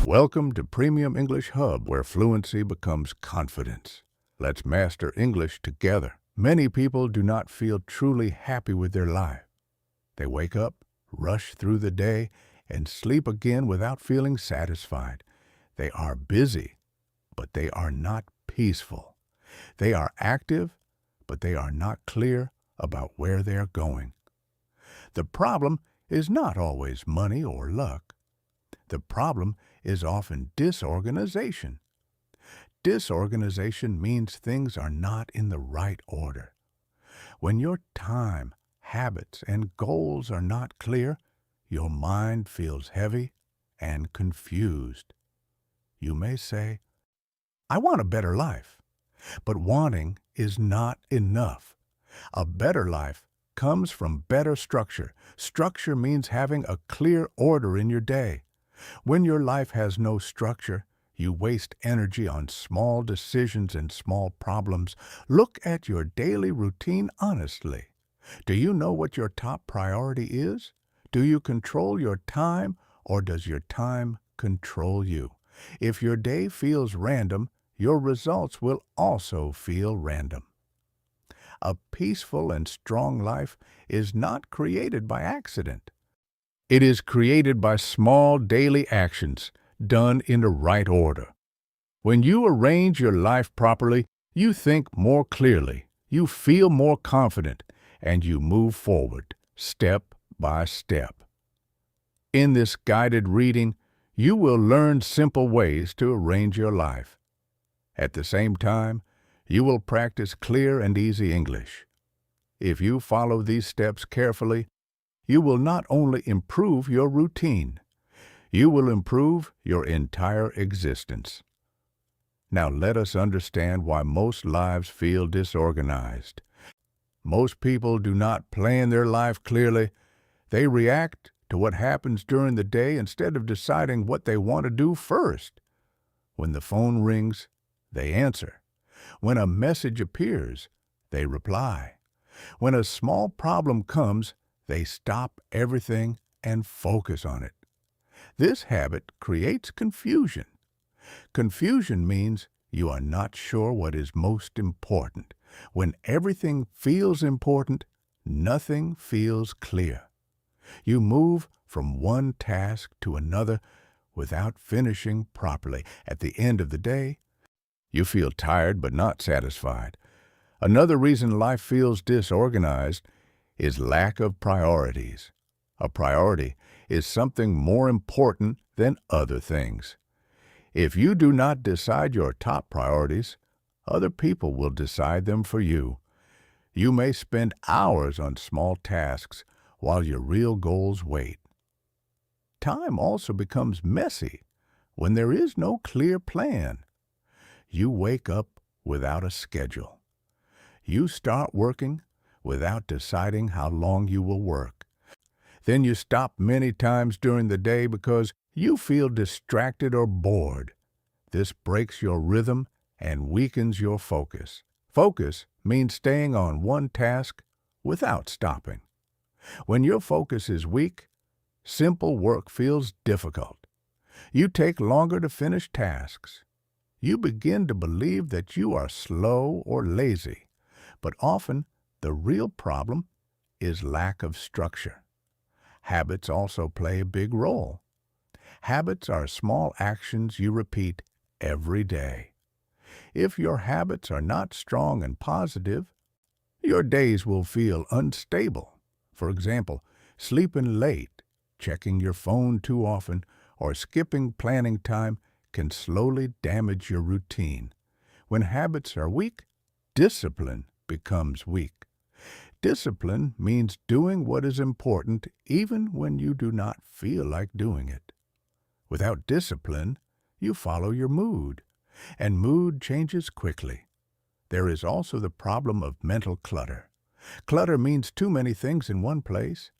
Welcome to Premium English Hub, where fluency becomes confidence. Let's master English together. Many people do not feel truly happy with their life. They wake up, rush through the day, and sleep again without feeling satisfied. They are busy, but they are not peaceful. They are active, but they are not clear about where they are going. The problem is not always money or luck. The problem is often disorganization. Disorganization means things are not in the right order. When your time, habits, and goals are not clear, your mind feels heavy and confused. You may say, "I want a better life," but wanting is not enough. A better life comes from better structure. Structure means having a clear order in your day. When your life has no structure, you waste energy on small decisions and small problems. Look at your daily routine honestly. Do you know what your top priority is? Do you control your time, or does your time control you? If your day feels random, your results will also feel random. A peaceful and strong life is not created by accident. It is created by small daily actions done in the right order. When you arrange your life properly, you think more clearly, you feel more confident, and you move forward step by step. In this guided reading, you will learn simple ways to arrange your life. At the same time, you will practice clear and easy English. If you follow these steps carefully, you will not only improve your routine, you will improve your entire existence. Now let us understand why most lives feel disorganized. Most people do not plan their life clearly. They react to what happens during the day instead of deciding what they want to do first. When the phone rings, they answer. When a message appears, they reply. When a small problem comes, they stop everything and focus on it. This habit creates confusion. Confusion means you are not sure what is most important. When everything feels important, nothing feels clear. You move from one task to another without finishing properly. At the end of the day, you feel tired but not satisfied. Another reason life feels disorganized is lack of priorities. A priority is something more important than other things. If you do not decide your top priorities, other people will decide them for you. You may spend hours on small tasks while your real goals wait. Time also becomes messy when there is no clear plan. You wake up without a schedule. You start working without deciding how long you will work. Then you stop many times during the day because you feel distracted or bored. This breaks your rhythm and weakens your focus. Focus means staying on one task without stopping. When your focus is weak, simple work feels difficult. You take longer to finish tasks. You begin to believe that you are slow or lazy. But often, the real problem is lack of structure. Habits also play a big role. Habits are small actions you repeat every day. If your habits are not strong and positive, your days will feel unstable. For example, sleeping late, checking your phone too often, or skipping planning time can slowly damage your routine. When habits are weak, discipline becomes weak. Discipline means doing what is important even when you do not feel like doing it. Without discipline, you follow your mood, and mood changes quickly. There is also the problem of mental clutter. Clutter means too many things in one place.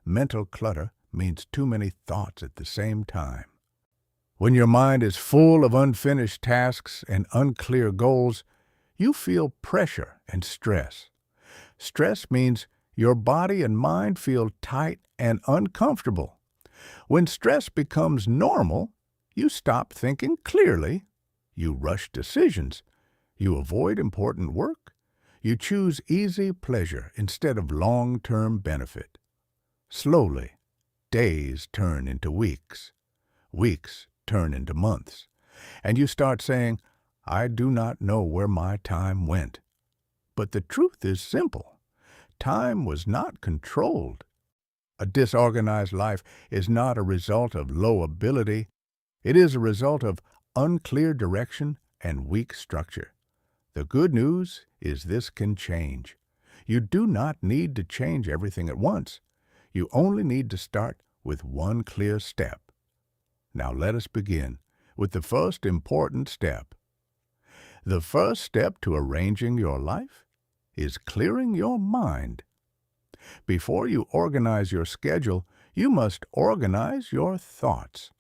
Mental clutter means too many thoughts at the same time. When your mind is full of unfinished tasks and unclear goals, you feel pressure and stress. Stress means your body and mind feel tight and uncomfortable. When stress becomes normal, You stop thinking clearly. You rush decisions. You avoid important work. You choose easy pleasure instead of long-term benefit. Slowly, days turn into weeks. Weeks turn into months. And you start saying, I do not know where my time went. But the truth is simple. Time was not controlled. A disorganized life is not a result of low ability. It is a result of unclear direction and weak structure. The good news is this can change. You do not need to change everything at once. You only need to start with one clear step. Now let us begin with the first important step. The first step to arranging your life is clearing your mind. Before you organize your schedule, you must organize your thoughts.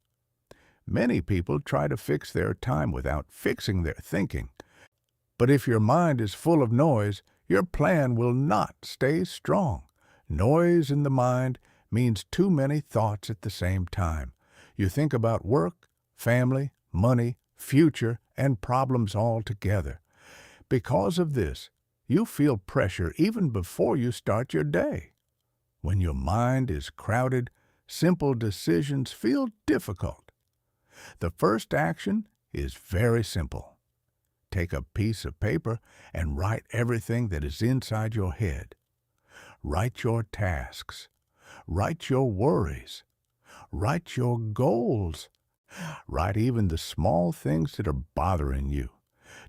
Many people try to fix their time without fixing their thinking. But if your mind is full of noise, your plan will not stay strong. Noise in the mind means too many thoughts at the same time. You think about work, family, money, future, and problems all together. Because of this, you feel pressure even before you start your day. When your mind is crowded, simple decisions feel difficult. The first action is very simple. Take a piece of paper and write everything that is inside your head. Write your tasks. Write your worries. Write your goals. Write even the small things that are bothering you.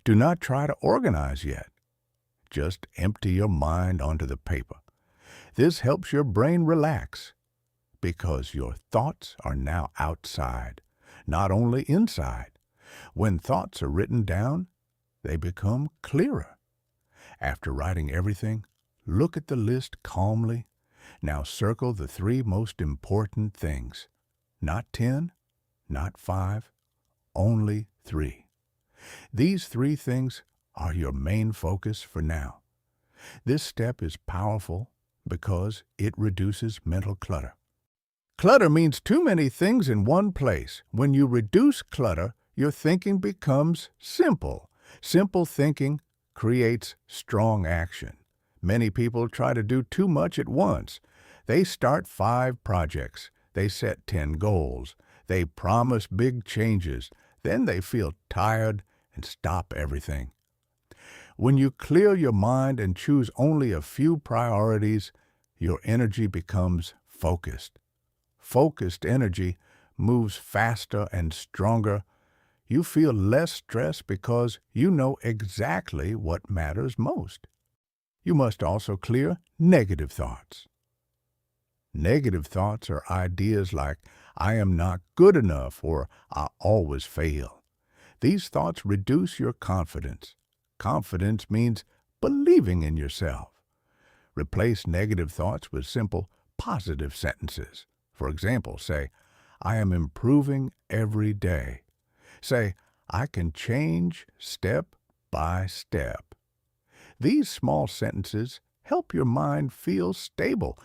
Do not try to organize yet. Just empty your mind onto the paper. This helps your brain relax because your thoughts are now outside, not only inside. When thoughts are written down, they become clearer. After writing everything, look at the list calmly. Now circle the 3 most important things. Not 10, not 5, only 3. These 3 things are your main focus for now. This step is powerful because it reduces mental clutter. Clutter means too many things in one place. When you reduce clutter, your thinking becomes simple. Simple thinking creates strong action. Many people try to do too much at once. They start 5 projects. They set 10 goals. They promise big changes. Then they feel tired and stop everything. When you clear your mind and choose only a few priorities, your energy becomes focused. Focused energy moves faster and stronger. You feel less stress because you know exactly what matters most. You must also clear negative thoughts. Negative thoughts are ideas like, I am not good enough or I always fail. These thoughts reduce your confidence. Confidence means believing in yourself. Replace negative thoughts with simple, positive sentences. For example, say, I am improving every day. Say, I can change step by step. These small sentences help your mind feel stable.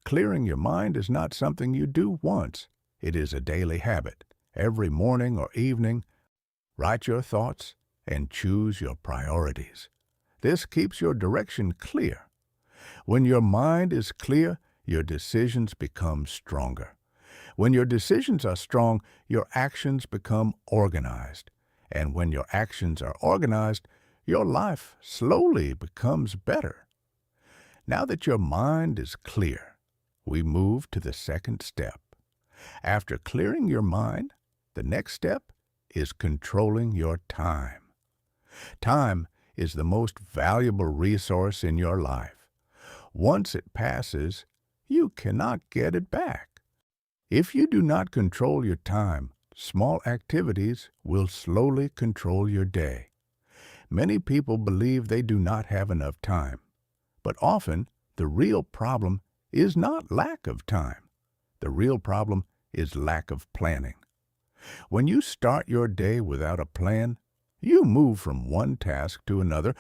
Clearing your mind is not something you do once. It is a daily habit. Every morning or evening, write your thoughts and choose your priorities. This keeps your direction clear. When your mind is clear, your decisions become stronger. When your decisions are strong, your actions become organized. And when your actions are organized, your life slowly becomes better. Now that your mind is clear, we move to the second step. After clearing your mind, the next step is controlling your time. Time is the most valuable resource in your life. Once it passes, you cannot get it back. If you do not control your time, small activities will slowly control your day. Many people believe they do not have enough time, but often the real problem is not lack of time. The real problem is lack of planning. When you start your day without a plan, you move from one task to another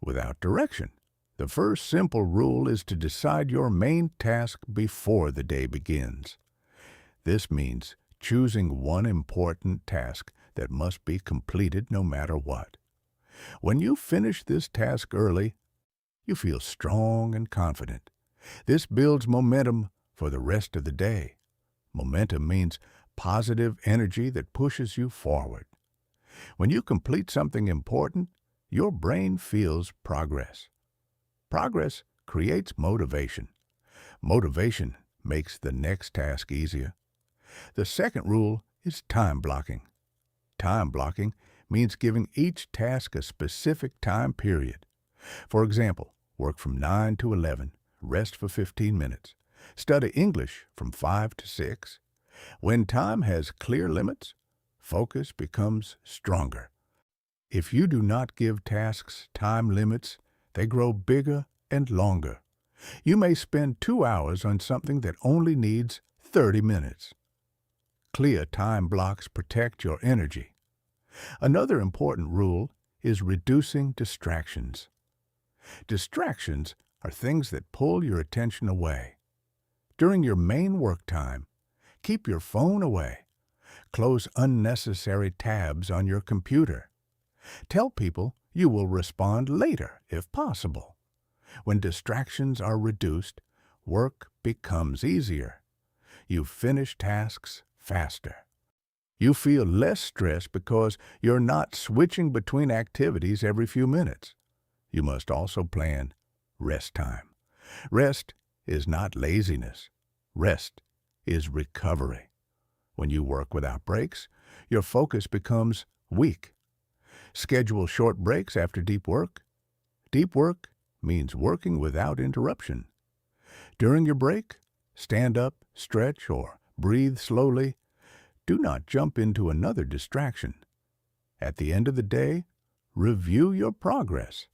without direction. The first simple rule is to decide your main task before the day begins. This means choosing one important task that must be completed no matter what. When you finish this task early, you feel strong and confident. This builds momentum for the rest of the day. Momentum means positive energy that pushes you forward. When you complete something important, your brain feels progress. Progress creates motivation. Motivation makes the next task easier. The second rule is time blocking. Time blocking means giving each task a specific time period. For example, work from 9 to 11, rest for 15 minutes. Study English from 5 to 6. When time has clear limits, focus becomes stronger. If you do not give tasks time limits, they grow bigger and longer. You may spend 2 hours on something that only needs 30 minutes. Clear time blocks protect your energy. Another important rule is reducing distractions. Distractions are things that pull your attention away. During your main work time, keep your phone away. Close unnecessary tabs on your computer. Tell people you will respond later if possible. When distractions are reduced, work becomes easier. You finish tasks faster. You feel less stressed because you're not switching between activities every few minutes. You must also plan rest time. Rest is not laziness. Rest is recovery. When you work without breaks, your focus becomes weak. Schedule short breaks after deep work. Deep work means working without interruption. During your break, stand up, stretch, or breathe slowly. Do not jump into another distraction. At the end of the day, review your progress.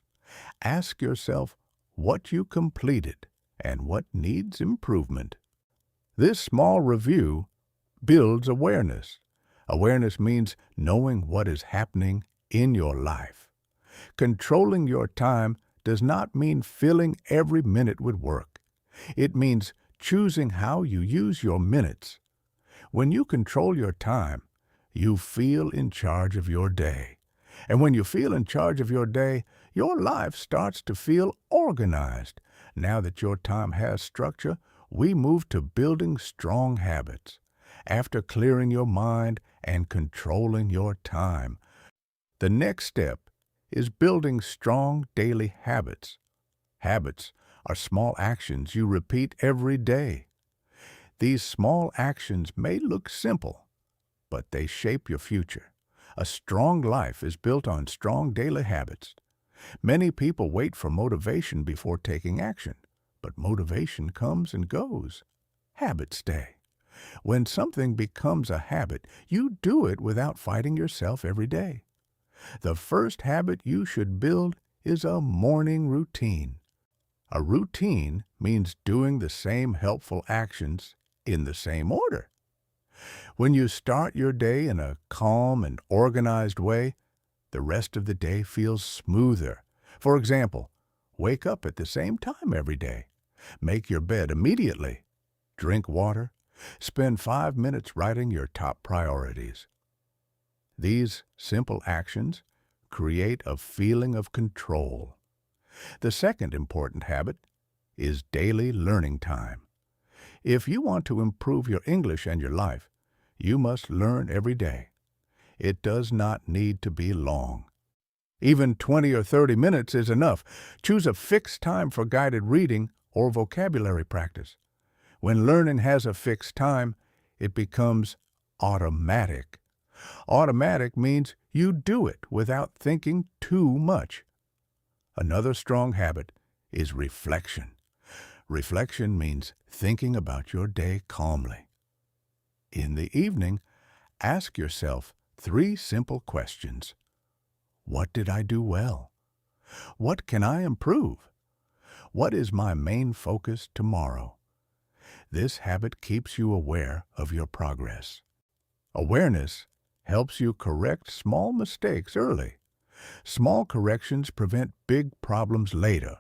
Ask yourself what you completed and what needs improvement. This small review builds awareness. Awareness means knowing what is happening in your life. Controlling your time does not mean filling every minute with work. It means choosing how you use your minutes. When you control your time, you feel in charge of your day. And when you feel in charge of your day, your life starts to feel organized. Now that your time has structure, we move to building strong habits. After clearing your mind and controlling your time, the next step is building strong daily habits. Habits are small actions you repeat every day. These small actions may look simple, but they shape your future. A strong life is built on strong daily habits. Many people wait for motivation before taking action, but motivation comes and goes. Habits stay. When something becomes a habit, you do it without fighting yourself every day. The first habit you should build is a morning routine. A routine means doing the same helpful actions in the same order. When you start your day in a calm and organized way, the rest of the day feels smoother. For example, wake up at the same time every day. Make your bed immediately. Drink water. Spend 5 minutes writing your top priorities. These simple actions create a feeling of control. The second important habit is daily learning time. If you want to improve your English and your life, you must learn every day. It does not need to be long. Even 20 or 30 minutes is enough. Choose a fixed time for guided reading or vocabulary practice. When learning has a fixed time, it becomes automatic. Automatic means you do it without thinking too much. Another strong habit is reflection. Reflection means thinking about your day calmly. In the evening, ask yourself 3 simple questions. What did I do well? What can I improve? What is my main focus tomorrow? This habit keeps you aware of your progress. Awareness helps you correct small mistakes early. Small corrections prevent big problems later.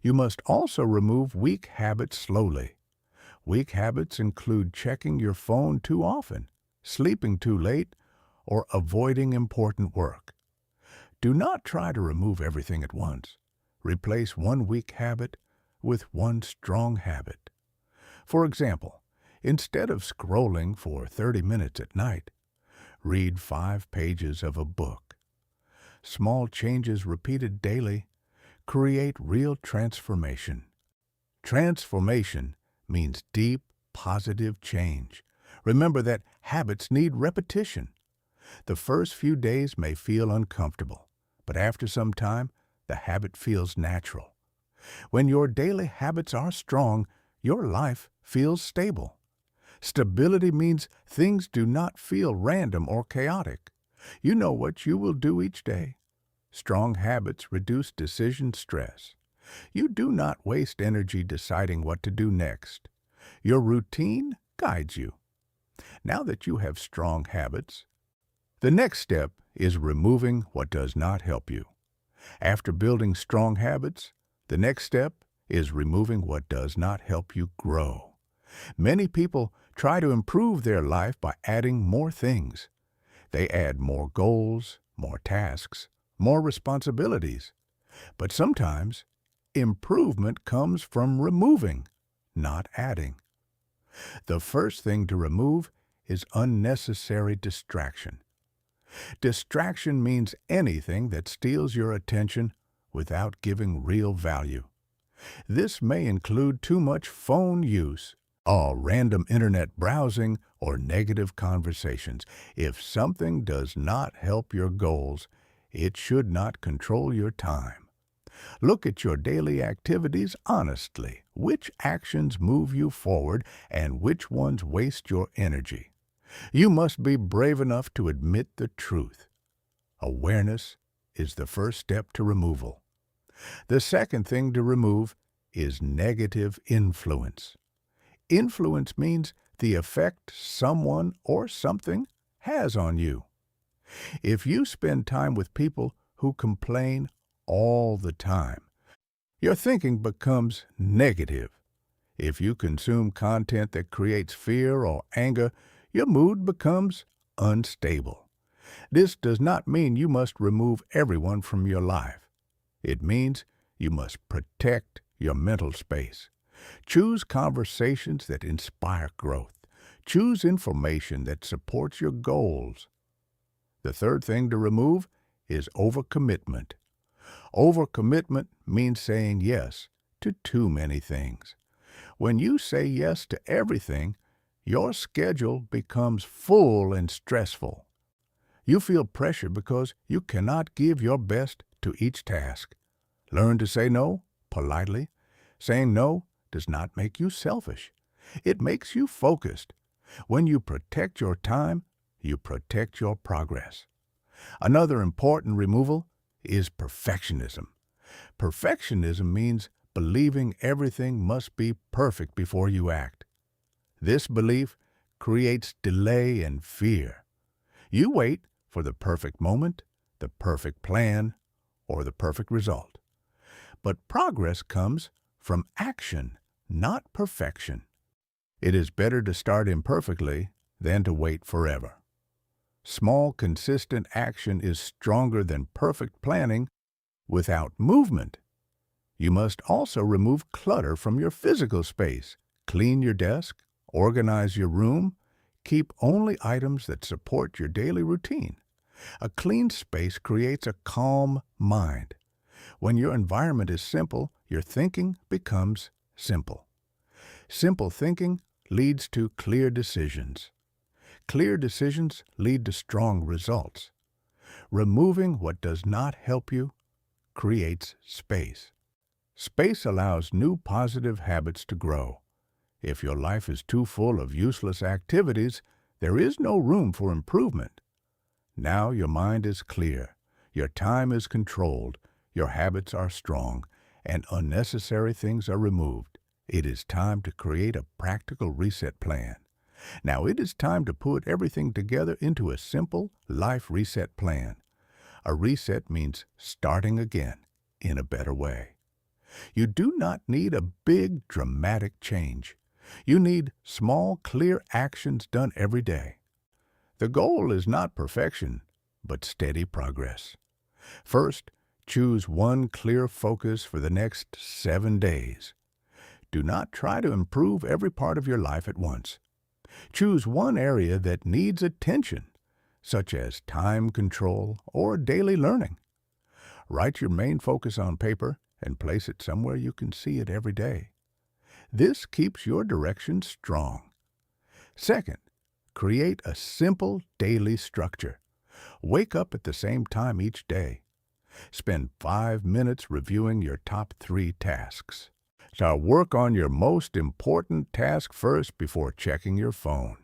You must also remove weak habits slowly. Weak habits include checking your phone too often, sleeping too late, or avoiding important work. Do not try to remove everything at once. Replace one weak habit with one strong habit. For example, instead of scrolling for 30 minutes at night, read 5 pages of a book. Small changes repeated daily create real transformation. Transformation means deep, positive change. Remember that habits need repetition. The first few days may feel uncomfortable, but after some time, the habit feels natural. When your daily habits are strong, your life feels stable. Stability means things do not feel random or chaotic. You know what you will do each day. Strong habits reduce decision stress. You do not waste energy deciding what to do next. Your routine guides you. Now that you have strong habits, the next step is removing what does not help you. After building strong habits, the next step is removing what does not help you grow. Many people try to improve their life by adding more things. They add more goals, more tasks, more responsibilities. But sometimes, improvement comes from removing, not adding. The first thing to remove is unnecessary distraction. Distraction means anything that steals your attention without giving real value. This may include too much phone use, or random internet browsing, or negative conversations. If something does not help your goals, it should not control your time. Look at your daily activities honestly. Which actions move you forward and which ones waste your energy? You must be brave enough to admit the truth. Awareness is the first step to removal. The second thing to remove is negative influence. Influence means the effect someone or something has on you. If you spend time with people who complain all the time, your thinking becomes negative. If you consume content that creates fear or anger, your mood becomes unstable. This does not mean you must remove everyone from your life. It means you must protect your mental space. Choose conversations that inspire growth. Choose information that supports your goals. The third thing to remove is overcommitment. Overcommitment means saying yes to too many things. When you say yes to everything, your schedule becomes full and stressful. You feel pressure because you cannot give your best to each task. Learn to say no politely. Saying no does not make you selfish. It makes you focused. When you protect your time, you protect your progress. Another important removal is perfectionism. Perfectionism means believing everything must be perfect before you act. This belief creates delay and fear. You wait for the perfect moment, the perfect plan, or the perfect result. But progress comes from action, not perfection. It is better to start imperfectly than to wait forever. Small, consistent action is stronger than perfect planning without movement. You must also remove clutter from your physical space. Clean your desk, organize your room, keep only items that support your daily routine. A clean space creates a calm mind. When your environment is simple, your thinking becomes simple. Simple thinking leads to clear decisions. Clear decisions lead to strong results. Removing what does not help you creates space. Space allows new positive habits to grow. If your life is too full of useless activities, there is no room for improvement. Now your mind is clear, your time is controlled, your habits are strong, and unnecessary things are removed. It is time to create a practical reset plan. Now it is time to put everything together into a simple life reset plan. A reset means starting again in a better way. You do not need a big, dramatic change. You need small, clear actions done every day. The goal is not perfection, but steady progress. First, choose one clear focus for the next 7 days. Do not try to improve every part of your life at once. Choose one area that needs attention, such as time control or daily learning. Write your main focus on paper and place it somewhere you can see it every day. This keeps your direction strong. Second, create a simple daily structure. Wake up at the same time each day. Spend 5 minutes reviewing your top 3 tasks. So work on your most important task first before checking your phone.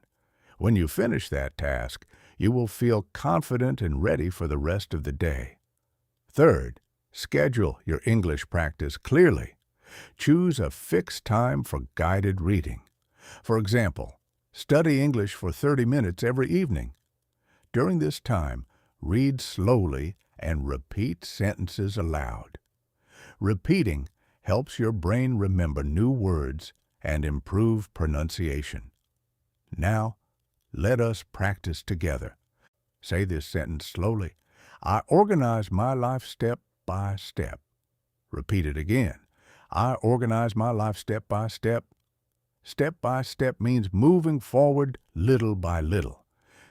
When you finish that task, you will feel confident and ready for the rest of the day. Third, schedule your English practice clearly. Choose a fixed time for guided reading. For example, study English for 30 minutes every evening. During this time, read slowly and repeat sentences aloud. Repeating helps your brain remember new words and improve pronunciation. Now, let us practice together. Say this sentence slowly. I organize my life step by step. Repeat it again. I organize my life step by step. Step by step means moving forward little by little.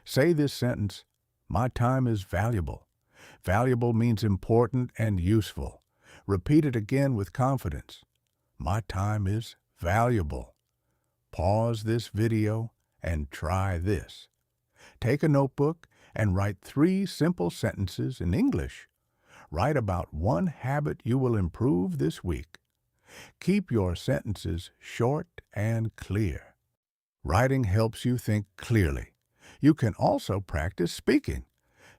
Say this sentence. My time is valuable. Valuable means important and useful. Repeat it again with confidence. My time is valuable. Pause this video and try this. Take a notebook and write 3 simple sentences in English. Write about one habit you will improve this week. Keep your sentences short and clear. Writing helps you think clearly. You can also practice speaking.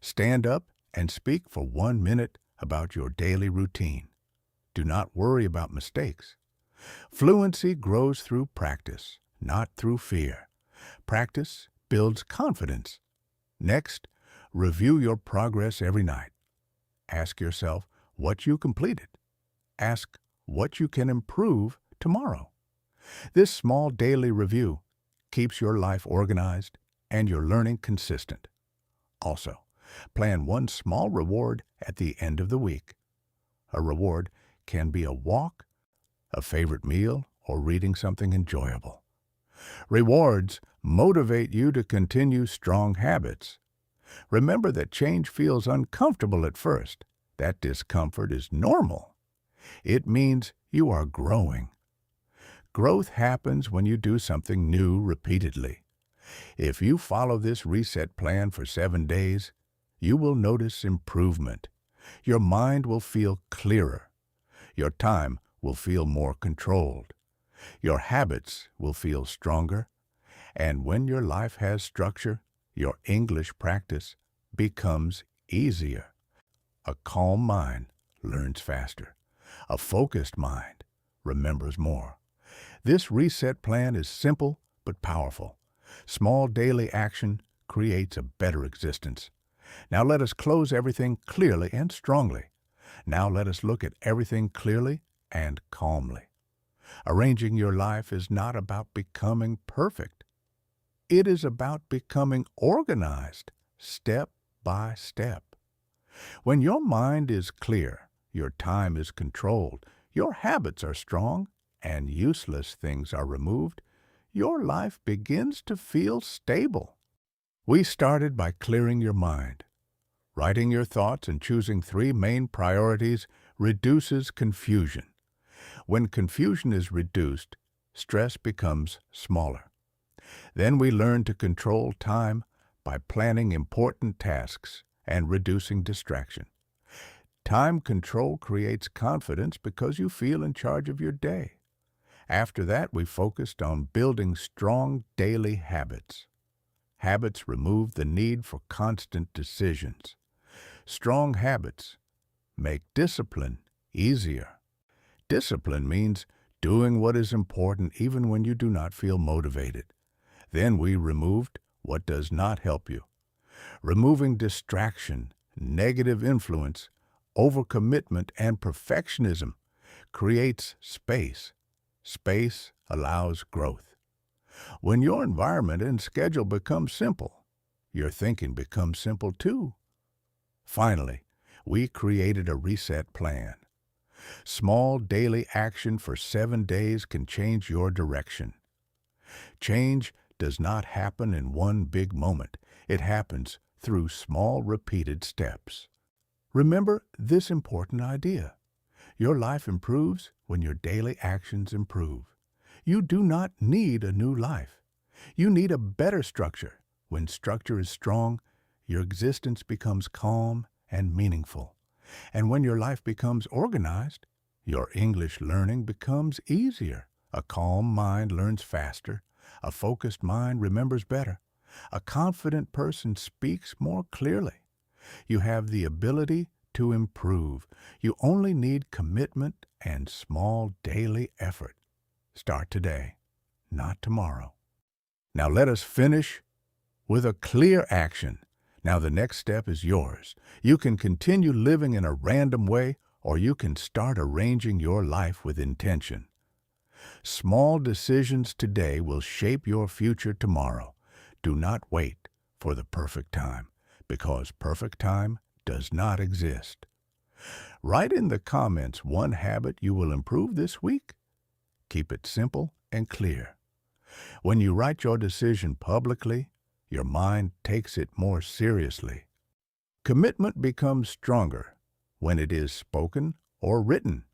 Stand up and speak for 1 minute about your daily routine. Do not worry about mistakes. Fluency grows through practice, not through fear. Practice builds confidence. Next, review your progress every night. Ask yourself what you completed. Ask what you can improve tomorrow. This small daily review keeps your life organized and your learning consistent. Also, plan one small reward at the end of the week. A reward can be a walk, a favorite meal, or reading something enjoyable. Rewards motivate you to continue strong habits. Remember that change feels uncomfortable at first. That discomfort is normal. It means you are growing. Growth happens when you do something new repeatedly. If you follow this reset plan for 7 days, you will notice improvement. Your mind will feel clearer. Your time will feel more controlled. Your habits will feel stronger. And when your life has structure, your English practice becomes easier. A calm mind learns faster. A focused mind remembers more. This reset plan is simple but powerful. Small daily action creates a better existence. Now let us close everything clearly and strongly. Now let us look at everything clearly and calmly. Arranging your life is not about becoming perfect. It is about becoming organized, step by step. When your mind is clear, your time is controlled, your habits are strong, and useless things are removed, your life begins to feel stable. We started by clearing your mind. Writing your thoughts and choosing 3 main priorities reduces confusion. When confusion is reduced, stress becomes smaller. Then we learn to control time by planning important tasks and reducing distraction. Time control creates confidence because you feel in charge of your day. After that, we focused on building strong daily habits. Habits remove the need for constant decisions. Strong habits make discipline easier. Discipline means doing what is important even when you do not feel motivated. Then we removed what does not help you. Removing distraction, negative influence, overcommitment, and perfectionism creates space. Space allows growth. When your environment and schedule become simple, your thinking becomes simple too. Finally, we created a reset plan. Small daily action for 7 days can change your direction. Change does not happen in one big moment. It happens through small repeated steps. Remember this important idea. Your life improves when your daily actions improve. You do not need a new life. You need a better structure. When structure is strong, your existence becomes calm and meaningful. And when your life becomes organized, your English learning becomes easier. A calm mind learns faster. A focused mind remembers better. A confident person speaks more clearly. You have the ability to improve. You only need commitment and small daily effort. Start today, not tomorrow. Now let us finish with a clear action. Now the next step is yours. You can continue living in a random way, or you can start arranging your life with intention. Small decisions today will shape your future tomorrow. Do not wait for the perfect time, because perfect time does not exist. Write in the comments one habit you will improve this week. Keep it simple and clear. When you write your decision publicly, your mind takes it more seriously. Commitment becomes stronger when it is spoken or written.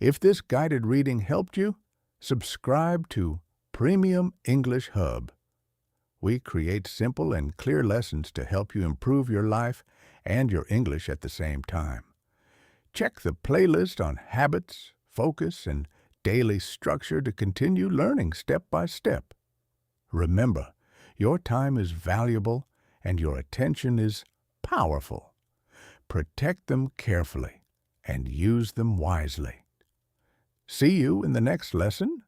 If this guided reading helped you, subscribe to Premium English Hub. We create simple and clear lessons to help you improve your life and your English at the same time. Check the playlist on habits, focus, and daily structure to continue learning step by step. Remember, your time is valuable and your attention is powerful. Protect them carefully and use them wisely. See you in the next lesson.